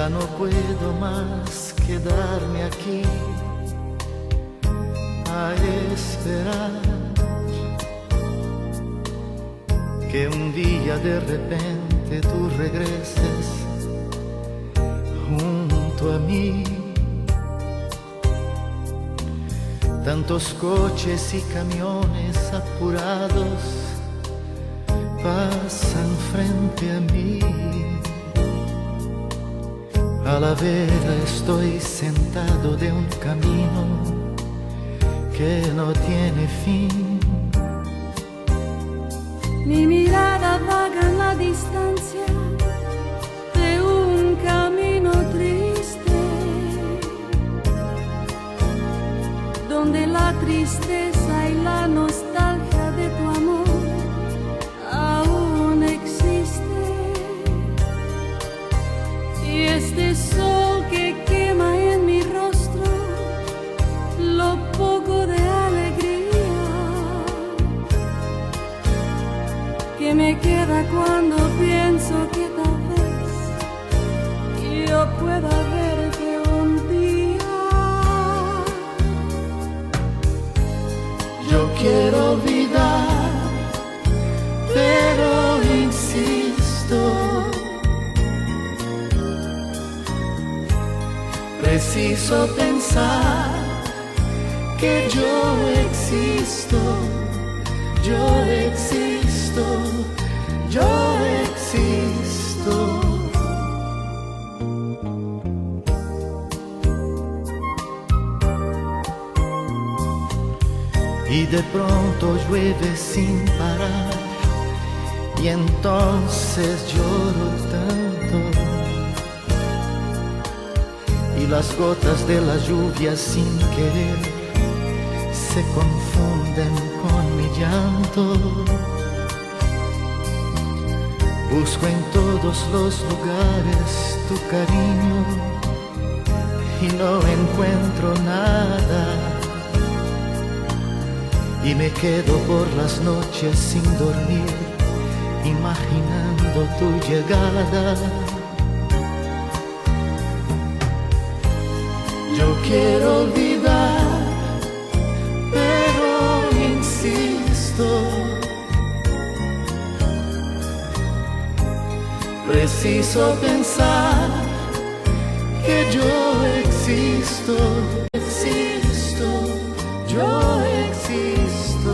Ya no puedo más quedarme aquí a esperar que un día de repente tú regreses junto a mí. Tantos coches y camiones apurados pasan frente a mí. A la vera estoy sentado de un camino que no tiene fin. Mi mirada vaga en la distancia de un camino triste, donde la tristeza y la nostalgia de tu amor aún existe. Y este sol que quema en mi rostro lo poco de alegría que me queda cuando pienso que tal vez yo pueda verte un día. Yo quiero olvidar, pero insisto, preciso pensar que yo existo, yo existo, yo existo. Y de pronto llueve sin parar y entonces lloro tanto. Y las gotas de la lluvia sin querer se confunden con mi llanto. Busco en todos los lugares tu cariño y no encuentro nada. Y me quedo por las noches sin dormir, imaginando tu llegada. Yo quiero olvidar, pero insisto, preciso pensar que yo existo, existo, yo existo.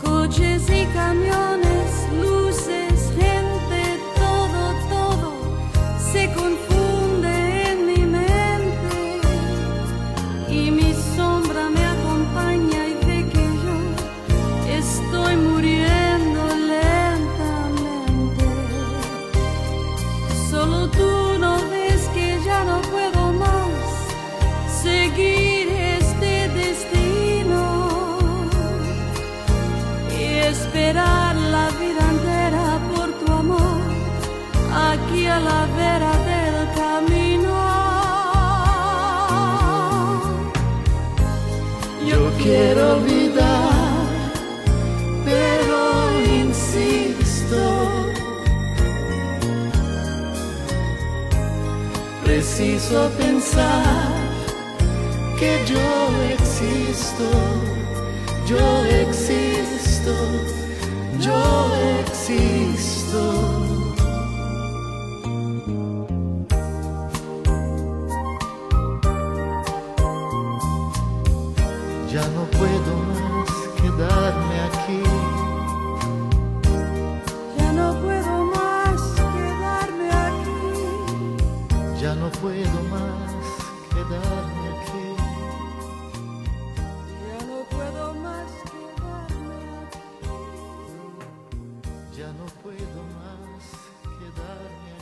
Coches y camiones, luces, gente, todo, todo se confunde en mi mente y mi sombra me acompaña y ve que yo estoy muriendo lentamente. Solo tú no ves que ya no puedo más seguir este destino y esperar la vida entera por tu amor aquí a la vera del camino. Yo quiero olvidar, pero insisto, preciso pensar que yo existo, yo existo, yo existo. Ya no puedo más quedarme aquí. Ya no puedo más quedarme aquí. Ya no puedo más quedarme aquí. Ya no puedo más quedarme aquí. Ya no puedo más quedarme aquí.